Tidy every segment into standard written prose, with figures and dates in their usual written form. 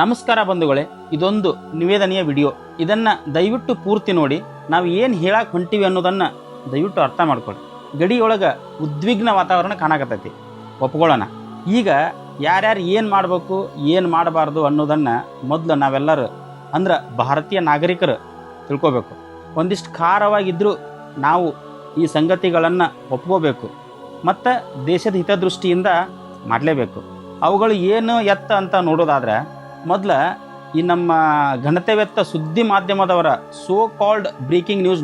ನಮಸ್ಕಾರ ಬಂಧುಗಳೇ, ಇದೊಂದು ನಿವೇದನೆಯ ವಿಡಿಯೋ. ಇದನ್ನು ದಯವಿಟ್ಟು ಪೂರ್ತಿ ನೋಡಿ. ನಾವು ಏನು ಹೇಳಕ್ಕೆ ಹೊಂಟಿವಿ ಅನ್ನೋದನ್ನು ದಯವಿಟ್ಟು ಅರ್ಥ ಮಾಡ್ಕೊಳ್ಳಿ. ಗಡಿಯೊಳಗೆ ಉದ್ವಿಗ್ನ ವಾತಾವರಣ ಕಾಣಕತ್ತೈತಿ, ಒಪ್ಕೊಳ್ಳೋಣ. ಈಗ ಯಾರ್ಯಾರು ಏನು ಮಾಡಬೇಕು ಏನು ಮಾಡಬಾರ್ದು ಅನ್ನೋದನ್ನು ಮೊದಲು ನಾವೆಲ್ಲರೂ ಅಂದ್ರೆ ಭಾರತೀಯ ನಾಗರಿಕರು ತಿಳ್ಕೊಬೇಕು. ಒಂದಿಷ್ಟು ಖಾರವಾಗಿದ್ದರೂ ನಾವು ಈ ಸಂಗತಿಗಳನ್ನು ಒಪ್ಕೋಬೇಕು ಮತ್ತು ದೇಶದ ಹಿತದೃಷ್ಟಿಯಿಂದ ಮಾಡಲೇಬೇಕು. ಅವುಗಳು ಏನು ಎತ್ತ ಅಂತ ನೋಡೋದಾದ್ರೆ ಮೊದಲ ಈ ನಮ್ಮ ಘನತೆವೆತ್ತ ಸುದ್ದಿ ಮಾಧ್ಯಮದವರ ಸೋ ಕಾಲ್ಡ್ ಬ್ರೇಕಿಂಗ್ ನ್ಯೂಸ್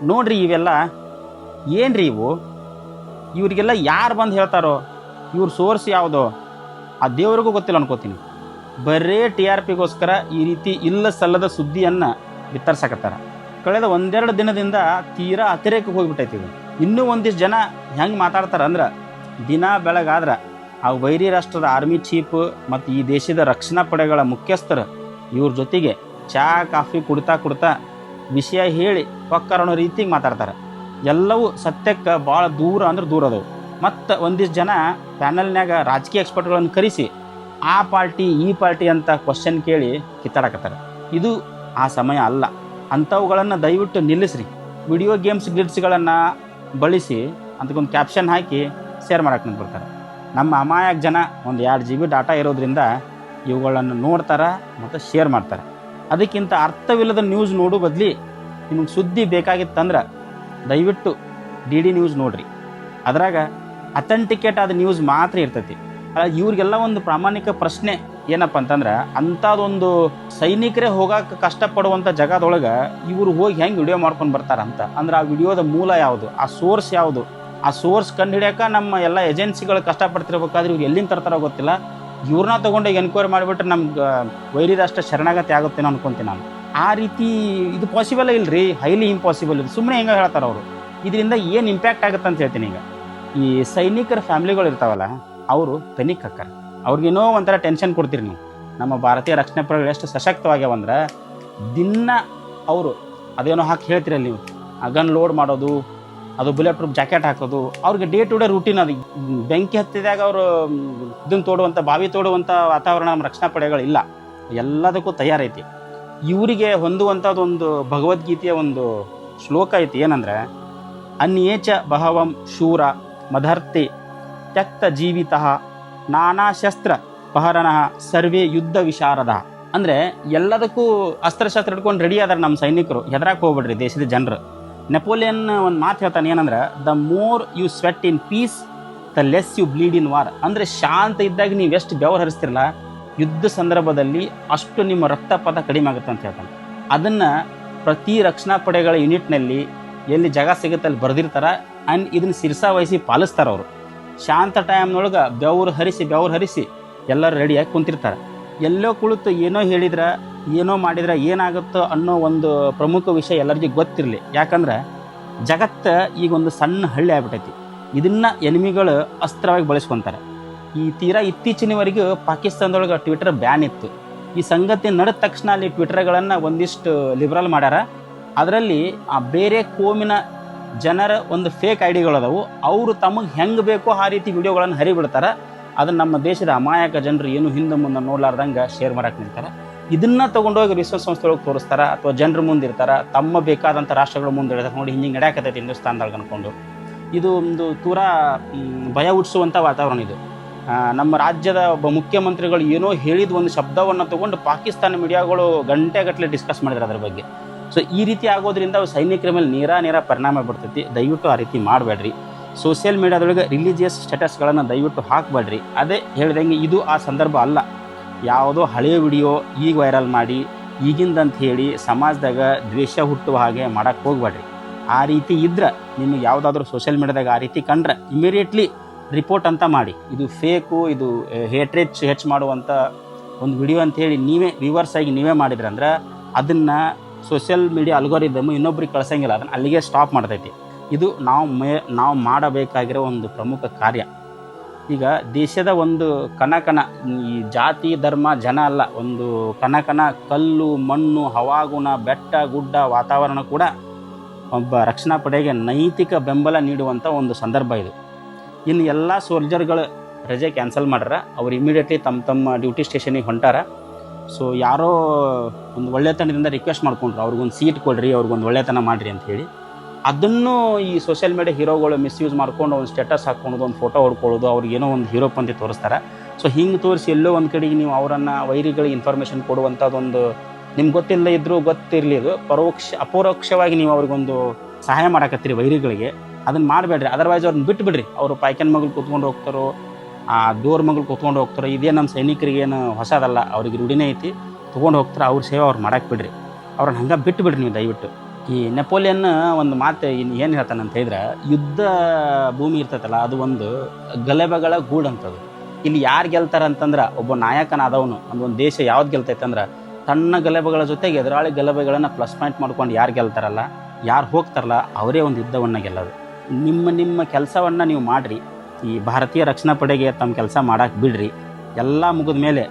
ನೋಡ್ರಿ ಇವೆಲ್ಲ ಏನ್ರಿ ಇವು? ಇವರಿಗೆಲ್ಲ ಯಾರು ಬಂದು ಹೇಳ್ತಾರೋ, ಇವ್ರ ಸೋರ್ಸ್ ಯಾವುದೋ ಆ ದೇವ್ರಿಗೂ ಗೊತ್ತಿಲ್ಲ ಅನ್ಕೋತೀನಿ. ಬರೇ TRPಗೋಸ್ಕರ ಈ ರೀತಿ ಇಲ್ಲ ಸಲ್ಲದ ಸುದ್ದಿಯನ್ನು ಬಿತ್ತರಿಸಕತ್ತಾರ. ಕಳೆದ ಒಂದೆರಡು ದಿನದಿಂದ ತೀರಾ ಅತಿರೇಕಕ್ಕೆ ಹೋಗ್ಬಿಟ್ಟೈತಿ ಇದು. ಇನ್ನೂ ಒಂದಿಷ್ಟು ಜನ ಹೆಂಗೆ ಮಾತಾಡ್ತಾರ ಅಂದ್ರೆ, ದಿನ ಬೆಳಗಾದ್ರೆ ಆ ವೈರಿ ರಾಷ್ಟ್ರದ ಆರ್ಮಿ ಚೀಫ್ ಮತ್ತು ಈ ದೇಶದ ರಕ್ಷಣಾ ಪಡೆಗಳ ಮುಖ್ಯಸ್ಥರು ಇವ್ರ ಜೊತೆಗೆ ಚಹಾ ಕಾಫಿ ಕುಡ್ತಾ ವಿಷಯ ಹೇಳಿ ಪಕ್ಕರಣೋ ರೀತಿಗೆ ಮಾತಾಡ್ತಾರೆ. ಎಲ್ಲವೂ ಸತ್ಯಕ್ಕೆ ಭಾಳ ದೂರ ಅದಾವು. ಮತ್ತು ಒಂದಿಷ್ಟು ಜನ ಪ್ಯಾನಲ್ನಾಗ ರಾಜಕೀಯ ಎಕ್ಸ್ಪರ್ಟ್ಗಳನ್ನು ಕರೆಸಿ ಆ ಪಾರ್ಟಿ ಈ ಪಾರ್ಟಿ ಅಂತ ಕ್ವಶನ್ ಕೇಳಿ ಕಿತ್ತಾಡಕತ್ತಾರೆ. ಇದು ಆ ಸಮಯ ಅಲ್ಲ. ಅಂಥವುಗಳನ್ನು ದಯವಿಟ್ಟು ನಿಲ್ಲಿಸ್ರಿ. ವಿಡಿಯೋ ಗೇಮ್ಸ್ ಗ್ಲಿಡ್ಸ್ಗಳನ್ನು ಬಳಸಿ ಅದಕ್ಕೊಂದು ಕ್ಯಾಪ್ಷನ್ ಹಾಕಿ ಶೇರ್ ಮಾಡಕ್ಕೆ ನಿಂತ್ಬಿಡ್ತಾರೆ. ನಮ್ಮ ಅಮಾಯಕ ಜನ ಒಂದು 2 GB ಡಾಟಾ ಇರೋದ್ರಿಂದ ಇವುಗಳನ್ನು ನೋಡ್ತಾರೆ ಮತ್ತು ಶೇರ್ ಮಾಡ್ತಾರೆ. ಅದಕ್ಕಿಂತ ಅರ್ಥವಿಲ್ಲದ ನ್ಯೂಸ್ ನೋಡೋ ಬದಲಿ ನಿಮಗೆ ಸುದ್ದಿ ಬೇಕಾಗಿತ್ತಂದ್ರೆ ದಯವಿಟ್ಟು DD ನ್ಯೂಸ್ ನೋಡಿರಿ. ಅದ್ರಾಗ ಅಥೆಂಟಿಕೇಟ್ ಆದ ನ್ಯೂಸ್ ಮಾತ್ರ ಇರ್ತೈತಿ. ಇವ್ರಿಗೆಲ್ಲ ಒಂದು ಪ್ರಾಮಾಣಿಕ ಪ್ರಶ್ನೆ ಏನಪ್ಪ ಅಂತಂದ್ರೆ, ಅಂಥದ್ದೊಂದು ಸೈನಿಕರೇ ಹೋಗಕ್ಕೆ ಕಷ್ಟಪಡುವಂಥ ಜಾಗದೊಳಗೆ ಇವರು ಹೋಗಿ ಹೆಂಗೆ ವಿಡಿಯೋ ಮಾಡ್ಕೊಂಡು ಬರ್ತಾರಂತ. ಅಂದ್ರೆ ಆ ವಿಡಿಯೋದ ಮೂಲ ಯಾವುದು, ಆ ಸೋರ್ಸ್ ಯಾವುದು, ಆ ಸೋರ್ಸ್ ಕಂಡು ಹಿಡಿಯೋಕೆ ನಮ್ಮ ಎಲ್ಲ ಏಜೆನ್ಸಿಗಳು ಕಷ್ಟಪಡ್ತಿರ್ಬೇಕಾದ್ರೆ ಇವ್ರು ಎಲ್ಲಿಂದ ತರ್ತಾರೋ ಗೊತ್ತಿಲ್ಲ. ಇವ್ರನ್ನ ತೊಗೊಂಡೋಗಿ ಎನ್ಕ್ವೈರಿ ಮಾಡಿಬಿಟ್ರೆ ನಮ್ಗೆ ವೈರಿ ರಾಷ್ಟ್ರ ಶರಣಾಗತಿ ಆಗುತ್ತೇನೋ ಅನ್ಕೊತೀನಿ ನಾನು. ಆ ರೀತಿ ಇದು ಪಾಸಿಬಲ್ ಇಲ್ಲರಿ, ಹೈಲಿ ಇಂಪಾಸಿಬಲ್. ಇದು ಸುಮ್ಮನೆ ಹೆಂಗೆ ಹೇಳ್ತಾರೆ ಅವರು. ಇದರಿಂದ ಏನು ಇಂಪ್ಯಾಕ್ಟ್ ಆಗುತ್ತೆ ಅಂತ ಹೇಳ್ತೀನಿ. ಈಗ ಈ ಸೈನಿಕರ ಫ್ಯಾಮಿಲಿಗಳು ಇರ್ತಾವಲ್ಲ, ಅವರು ಪೆನಿಕ್ ಹಾಕ್ತಾರೆ. ಅವ್ರಿಗೇನೋ ಒಂಥರ ಟೆನ್ಷನ್ ಕೊಡ್ತೀರಿ ನೀವು. ನಮ್ಮ ಭಾರತೀಯ ರಕ್ಷಣಾ ಪಡೆಗಳು ಎಷ್ಟು ಸಶಕ್ತವಾಗ್ಯಾವಂದ್ರೆ ದಿನ ಅವರು ಅದೇನೋ ಹಾಕಿ ಹೇಳ್ತಿರಲ್ಲ ನೀವು, ಗನ್ ಲೋಡ್ ಮಾಡೋದು, ಅದು ಬುಲೆಟ್ ಪ್ರೂಫ್ ಜಾಕೆಟ್ ಹಾಕೋದು, ಅವ್ರಿಗೆ ಡೇ ಟು ಡೇ ರೂಟೀನ್. ಅದು ಬೆಂಕಿ ಹತ್ತಿದಾಗ ಅವರು ಇದನ್ನು ತೋಡುವಂಥ ಬಾವಿ ತೋಡುವಂಥ ವಾತಾವರಣ ನಮ್ಮ ರಕ್ಷಣಾ ಪಡೆಗಳಿಲ್ಲ. ಎಲ್ಲದಕ್ಕೂ ತಯಾರೈತಿ. ಇವರಿಗೆ ಹೊಂದುವಂಥದ್ದೊಂದು ಭಗವದ್ಗೀತೆಯ ಒಂದು ಶ್ಲೋಕ ಐತಿ. ಏನಂದರೆ, ಅನ್ಯೇಚ ಬಹವಂ ಶೂರ ಮದರ್ತೆ ತ್ಯಕ್ತ ಜೀವಿತಃ ನಾನಾ ಶಸ್ತ್ರ ಪಹರನಃ ಸರ್ವೇ ಯುದ್ಧ ವಿಶಾರದ. ಅಂದರೆ ಎಲ್ಲದಕ್ಕೂ ಅಸ್ತ್ರಶಸ್ತ್ರ ಹಿಡ್ಕೊಂಡು ರೆಡಿ ಆದ್ರೆ ನಮ್ಮ ಸೈನಿಕರು. ಹೆದರಾಕ್ ಹೋಗ್ಬಿಡ್ರಿ ದೇಶದ ಜನರು. ನೆಪೋಲಿಯನ್ ಒಂದು ಮಾತು ಹೇಳ್ತಾನೆ, ಏನಂದ್ರೆ, the more you sweat in peace the less you bleed in war. ಅಂದರೆ ಶಾಂತ ಇದ್ದಾಗ ನೀವು ಎಷ್ಟು ಬೆವರು ಹರಿಸ್ತಿರಲ್ಲ, ಯುದ್ಧ ಸಂದರ್ಭದಲ್ಲಿ ಅಷ್ಟು ನಿಮ್ಮ ರಕ್ತಪಾತ ಕಡಿಮೆ ಆಗುತ್ತೆ ಅಂತ ಹೇಳ್ತಾನೆ. ಅದನ್ನು ಪ್ರತಿ ರಕ್ಷಣಾ ಪಡೆಗಳ ಯೂನಿಟ್ನಲ್ಲಿ ಎಲ್ಲಿ ಜಾಗ ಸಿಗುತ್ತೆ ಅಲ್ಲಿ ಬರೆದಿರ್ತಾರೆ. ಆ್ಯಂಡ್ ಇದನ್ನು ಶಿರಸಾವಹಿಸಿ ಪಾಲಿಸ್ತಾರೆ ಅವರು. ಶಾಂತ ಟೈಮ್ನೊಳಗೆ ಬೆವರು ಹರಿಸಿ ಎಲ್ಲರೂ ರೆಡಿಯಾಗಿ ಕುಂತಿರ್ತಾರೆ. ಎಲ್ಲೋ ಕುಳಿತು ಏನೋ ಹೇಳಿದ್ರೆ ಏನೋ ಮಾಡಿದ್ರೆ ಏನಾಗುತ್ತೋ ಅನ್ನೋ ಒಂದು ಪ್ರಮುಖ ವಿಷಯ ಎಲ್ಲರಿಗೂ ಗೊತ್ತಿರಲಿ. ಯಾಕಂದ್ರೆ ಜಗತ್ತು ಈಗ ಒಂದು ಸಣ್ಣ ಹಳ್ಳಿ ಆಗ್ಬಿಟ್ಟೈತಿ. ಇದನ್ನು ಎನಿಮಿಗಳು ಅಸ್ತ್ರವಾಗಿ ಬಳಸ್ಕೊತಾರೆ. ಈ ತೀರಾ ಇತ್ತೀಚಿನವರೆಗೂ ಪಾಕಿಸ್ತಾನದೊಳಗೆ ಟ್ವಿಟರ್ ಬ್ಯಾನ್ ಇತ್ತು. ಈ ಸಂಗತಿ ನಡೆದ ತಕ್ಷಣ ಅಲ್ಲಿ ಟ್ವಿಟರ್ಗಳನ್ನು ಒಂದಿಷ್ಟು ಲಿಬ್ರಲ್ ಮಾಡ್ಯಾರ. ಅದರಲ್ಲಿ ಆ ಬೇರೆ ಕೋಮಿನ ಜನರ ಒಂದು ಫೇಕ್ ಐಡಿಗಳದಾವು. ಅವರು ತಮಗೆ ಹೆಂಗೆ ಬೇಕೋ ಆ ರೀತಿ ವಿಡಿಯೋಗಳನ್ನು ಹರಿಬಿಡ್ತಾರೆ. ಅದನ್ನು ನಮ್ಮ ದೇಶದ ಅಮಾಯಕ ಜನರು ಏನು ಹಿಂದೆ ಮುಂದೆ ನೋಡ್ಲಾರ್ದಂಗೆ ಶೇರ್ ಮಾಡಕ್ಕೆ ನಿಂತಾರೆ. ಇದನ್ನು ತೊಗೊಂಡೋಗಿ ವಿಶ್ವಸಂಸ್ಥೆಯೊಳಗೆ ತೋರಿಸ್ತಾರೆ, ಅಥವಾ ಜನರ ಮುಂದೆ ಇರ್ತಾರೆ, ತಮ್ಮ ಬೇಕಾದಂಥ ರಾಷ್ಟ್ರಗಳ ಮುಂದೆ ಇರ್ತಾರೆ. ನೋಡಿ ಹಿಂಗೆ ನಡೆಯಕತ್ತೈತಿ ಹಿಂದೂಸ್ತಾನದಾಗ ಅಂದ್ಕೊಂಡು. ಇದು ಒಂದು ತೀರಾ ಭಯ ಹುಟ್ಟಿಸುವಂಥ ವಾತಾವರಣ ಇದು. ನಮ್ಮ ರಾಜ್ಯದ ಒಬ್ಬ ಮುಖ್ಯಮಂತ್ರಿಗಳು ಏನೋ ಹೇಳಿದ ಒಂದು ಶಬ್ದವನ್ನು ತೊಗೊಂಡು ಪಾಕಿಸ್ತಾನ ಮೀಡಿಯಾಗಳು ಗಂಟೆಗಟ್ಟಲೆ ಡಿಸ್ಕಸ್ ಮಾಡಿದ್ರು ಅದ್ರ ಬಗ್ಗೆ. ಸೊ ಈ ರೀತಿ ಆಗೋದ್ರಿಂದ ಸೈನಿಕರ ಮೇಲೆ ನೇರ ಪರಿಣಾಮ ಬಿಡ್ತೈತಿ. ದಯವಿಟ್ಟು ಆ ರೀತಿ ಮಾಡಬೇಡ್ರಿ. ಸೋಷಿಯಲ್ ಮೀಡಿಯಾದೊಳಗೆ ರಿಲಿಜಿಯಸ್ ಸ್ಟೇಟಸ್ಗಳನ್ನು ದಯವಿಟ್ಟು ಹಾಕಬೇಡ್ರಿ. ಅದೇ ಹೇಳಿದಂಗೆ ಇದು ಆ ಸಂದರ್ಭ ಅಲ್ಲ. ಯಾವುದೋ ಹಳೆಯ ವಿಡಿಯೋ ಈಗ ವೈರಲ್ ಮಾಡಿ ಈಗಿಂದಂತ ಹೇಳಿ ಸಮಾಜದಾಗ ದ್ವೇಷ ಹುಟ್ಟುವ ಹಾಗೆ ಮಾಡೋಕ್ಕೆ ಹೋಗ್ಬೇಡ್ರಿ. ಆ ರೀತಿ ಇದ್ರೆ ನಿಮಗೆ ಯಾವುದಾದ್ರೂ ಸೋಷಿಯಲ್ ಮೀಡಿಯಾದಾಗ ಆ ರೀತಿ ಕಂಡ್ರೆ ಇಮಿಡಿಯೇಟ್ಲಿ ರಿಪೋರ್ಟ್ ಅಂತ ಮಾಡಿ. ಇದು ಫೇಕು, ಇದು ಹೇಟ್ರೇಜ್ ಹೆಚ್ಚು ಮಾಡುವಂಥ ಒಂದು ವಿಡಿಯೋ ಅಂಥೇಳಿ ನೀವೇ ರಿವರ್ಸ್ ಆಗಿ ನೀವೇ ಮಾಡಿದ್ರಂದ್ರೆ ಅದನ್ನು ಸೋಷಿಯಲ್ ಮೀಡಿಯಾ ಅಲ್ಗೋರಿದಮ್ ಇನ್ನೊಬ್ರಿಗೆ ಕಳ್ಸಂಗಿಲ್ಲ. ಅದನ್ನು ಅಲ್ಲಿಗೆ ಸ್ಟಾಪ್ ಮಾಡ್ತೈತಿ. ಇದು ನಾವು ಮಾಡಬೇಕಾಗಿರೋ ಒಂದು ಪ್ರಮುಖ ಕಾರ್ಯ. ಈಗ ದೇಶದ ಒಂದು ಕಣ ಈ ಜಾತಿ ಧರ್ಮ ಜನ ಅಲ್ಲ, ಒಂದು ಕಣ ಕಲ್ಲು ಮಣ್ಣು ಹವಾಗುಣ ಬೆಟ್ಟ ಗುಡ್ಡ ವಾತಾವರಣ ಕೂಡ ಒಬ್ಬ ರಕ್ಷಣಾ ಪಡೆಗೆ ನೈತಿಕ ಬೆಂಬಲ ನೀಡುವಂಥ ಒಂದು ಸಂದರ್ಭ ಇದು. ಇನ್ನು ಎಲ್ಲ ಸೋಲ್ಜರ್ಗಳು ರಜೆ ಕ್ಯಾನ್ಸಲ್ ಮಾಡ್ಯಾರ. ಅವ್ರು ಇಮಿಡಿಯೇಟ್ಲಿ ತಮ್ಮ ಡ್ಯೂಟಿ ಸ್ಟೇಷನಿಗೆ ಹೊಂಟಾರ. ಸೊ ಯಾರೋ ಒಂದು ಒಳ್ಳೆತನದಿಂದ ರಿಕ್ವೆಸ್ಟ್ ಮಾಡ್ಕೊಂಡ್ರು, ಅವ್ರಿಗೊಂದು ಸೀಟ್ ಕೊಡ್ರಿ, ಅವ್ರಿಗೊಂದು ಒಳ್ಳೆತನ ಮಾಡಿರಿ ಅಂತ ಹೇಳಿ. ಅದನ್ನು ಈ ಸೋಷಿಯಲ್ ಮೀಡಿಯಾ ಹೀರೋಗಳು ಮಿಸ್ಯೂಸ್ ಮಾಡ್ಕೊಂಡು ಒಂದು ಸ್ಟೇಟಸ್ ಹಾಕ್ಕೊಳೋದು, ಒಂದು ಫೋಟೋ ಹೊಡ್ಕೊಳ್ಳೋದು, ಅವ್ರಿಗೇನೋ ಒಂದು ಹೀರೋ ಪಂತಿ ತೋರಿಸ್ತಾರೆ. ಸೊ ಹಿಂಗೆ ತೋರಿಸಿ ಎಲ್ಲೋ ಒಂದು ಕಡೆಗೆ ನೀವು ಅವರನ್ನು ವೈರಿಗಳಿಗೆ ಇನ್ಫಾರ್ಮೇಷನ್ ಕೊಡುವಂಥದ್ದೊಂದು ನಿಮ್ಗೆ ಗೊತ್ತಿಲ್ಲ ಇದ್ರೂ ಗೊತ್ತಿರಲಿ, ಅದು ಅಪರೋಕ್ಷವಾಗಿ ನೀವು ಅವ್ರಿಗೊಂದು ಸಹಾಯ ಮಾಡಕತ್ತೀರಿ ವೈರಿಗಳಿಗೆ. ಅದನ್ನು ಮಾಡಬೇಡ್ರಿ. ಅದರ್ವೈಸ್ ಅವ್ರನ್ನ ಬಿಟ್ಬಿಡ್ರಿ. ಅವರು ಪಾಯ್ಕನ್ ಮಗಳು ಕೂತ್ಕೊಂಡು ಹೋಗ್ತಾರೋ, ಆ ಡೋರ್ ಮಗಳು ಕೂತ್ಕೊಂಡು ಹೋಗ್ತಾರೋ, ಇದೇ ನಮ್ಮ ಸೈನಿಕರಿಗೆ ಏನು ಹೊಸದಲ್ಲ, ಅವ್ರಿಗೆ ರೂಢಿನೇ ಐತಿ, ತೊಗೊಂಡು ಹೋಗ್ತಾರೆ. ಅವ್ರ ಸೇವೆ ಅವ್ರು ಮಾಡಕ್ಕೆ ಬಿಡ್ರಿ. ಅವ್ರನ್ನ ಹಂಗೆ ಬಿಟ್ಟುಬಿಡ್ರಿ ನೀವು ದಯವಿಟ್ಟು. ಈ ನೆಪೋಲಿಯನ್ ಒಂದು ಮಾತು ಏನು ಹೇಳ್ತಾನೆ ಅಂತ ಹೇಳಿದ್ರೆ, ಯುದ್ಧ ಭೂಮಿ ಇರ್ತೈತಲ್ಲ ಅದು ಒಂದು ಗಲಭೆಗಳ ಗೂಡು ಅಂತದು. ಇಲ್ಲಿ ಯಾರು ಗೆಲ್ತಾರೆ ಅಂತಂದ್ರೆ, ಒಬ್ಬ ನಾಯಕನಾದವನು ಒಂದು ದೇಶ ಯಾವ್ದು ಗೆಲ್ತೈತೆ ಅಂದ್ರೆ ತನ್ನ ಗಲಭೆಗಳ ಜೊತೆಗೆ ಎದುರಾಳಿ ಗಲಭೆಗಳನ್ನು ಪ್ಲಸ್ ಪಾಯಿಂಟ್ ಮಾಡ್ಕೊಂಡು ಯಾರು ಗೆಲ್ತಾರಲ್ಲ, ಯಾರು ಹೋಗ್ತಾರಲ್ಲ ಅವರೇ ಒಂದು ಯುದ್ಧವನ್ನು ಗೆಲ್ಲೋದು. ನಿಮ್ಮ ಕೆಲಸವನ್ನು ನೀವು ಮಾಡಿರಿ. ಈ ಭಾರತೀಯ ರಕ್ಷಣಾ ಪಡೆಗೆ ತಮ್ಮ ಕೆಲಸ ಮಾಡಕ್ಕೆ ಬಿಡ್ರಿ. ಎಲ್ಲ ಮುಗಿದ ಮೇಲೆ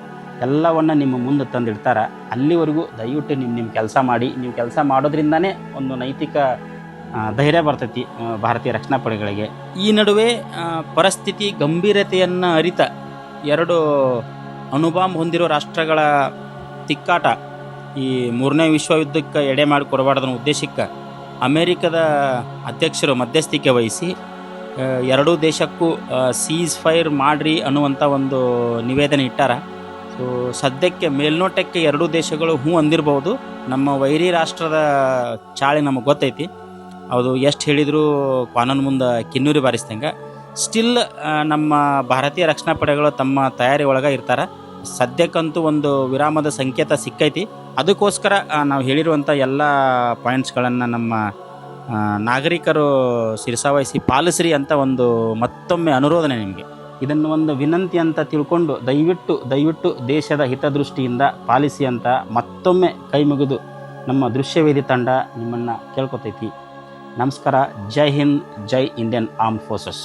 ಎಲ್ಲವನ್ನು ನಿಮ್ಮ ಮುಂದೆ ತಂದಿಡ್ತಾರೆ. ಅಲ್ಲಿವರೆಗೂ ದಯವಿಟ್ಟು ನಿಮ್ಮ ಕೆಲಸ ಮಾಡಿ. ನೀವು ಕೆಲಸ ಮಾಡೋದ್ರಿಂದನೇ ಒಂದು ನೈತಿಕ ಧೈರ್ಯ ಬರ್ತೈತಿ ಭಾರತೀಯ ರಕ್ಷಣಾ ಪಡೆಗಳಿಗೆ. ಈ ನಡುವೆ ಪರಿಸ್ಥಿತಿ ಗಂಭೀರತೆಯನ್ನು ಅರಿತ 2 ಅಣುಬಾಂಬ್ ಹೊಂದಿರೋ ರಾಷ್ಟ್ರಗಳ ತಿಕ್ಕಾಟ ಈ 3ನೇ ವಿಶ್ವಯುದ್ಧಕ್ಕೆ ಎಡೆ ಮಾಡಿ ಕೊಡಬಾರ್ದನ್ನ ಉದ್ದೇಶಕ್ಕೆ ಅಮೇರಿಕದ ಅಧ್ಯಕ್ಷರು ಮಧ್ಯಸ್ಥಿಕೆ ವಹಿಸಿ 2 ದೇಶಕ್ಕೂ ಸೀಸ್ ಫೈರ್ ಮಾಡ್ರಿ ಅನ್ನುವಂಥ ಒಂದು ನಿವೇದನೆ ಇಟ್ಟಾರ. ಸೊ ಸದ್ಯಕ್ಕೆ ಮೇಲ್ನೋಟಕ್ಕೆ 2 ದೇಶಗಳು ಅಂದಿರ್ಬೋದು. ನಮ್ಮ ವೈರಿ ರಾಷ್ಟ್ರದ ಚಾಳಿ ನಮಗೆ ಗೊತ್ತೈತಿ. ಅದು ಎಷ್ಟು ಹೇಳಿದರೂ ಕಾನೂನು ಮುಂದೆ ಕಿನ್ನೂರಿ ಬಾರಿಸ್ದಂಗೆ. ಸ್ಟಿಲ್ ನಮ್ಮ ಭಾರತೀಯ ರಕ್ಷಣಾ ಪಡೆಗಳು ತಮ್ಮ ತಯಾರಿ ಒಳಗೆ ಇರ್ತಾರೆ. ಸದ್ಯಕ್ಕಂತೂ ಒಂದು ವಿರಾಮದ ಸಂಕೇತ ಸಿಕ್ಕೈತಿ. ಅದಕ್ಕೋಸ್ಕರ ನಾವು ಹೇಳಿರುವಂಥ ಎಲ್ಲ ಪಾಯಿಂಟ್ಸ್ಗಳನ್ನು ನಮ್ಮ ನಾಗರಿಕರು ಶಿರಸಾವಹಿಸಿ ಪಾಲಿಸ್ರಿ ಅಂತ ಒಂದು ಮತ್ತೊಮ್ಮೆ ಅನುರೋಧನೆ ನಿಮಗೆ. ಇದನ್ನು ಒಂದು ವಿನಂತಿ ಅಂತ ತಿಳ್ಕೊಂಡು ದಯವಿಟ್ಟು ದೇಶದ ಹಿತದೃಷ್ಟಿಯಿಂದ ಪಾಲಿಸಿ ಅಂತ ಮತ್ತೊಮ್ಮೆ ಕೈ ಮುಗಿದು ನಮ್ಮ ದೃಶ್ಯವೇದಿ ತಂಡ ನಿಮ್ಮನ್ನು ಕೇಳ್ಕೊತೈತಿ. ನಮಸ್ಕಾರ. ಜೈ ಹಿಂದ್, ಜೈ ಇಂಡಿಯನ್ ಆರ್ಮ್ ಫೋರ್ಸಸ್.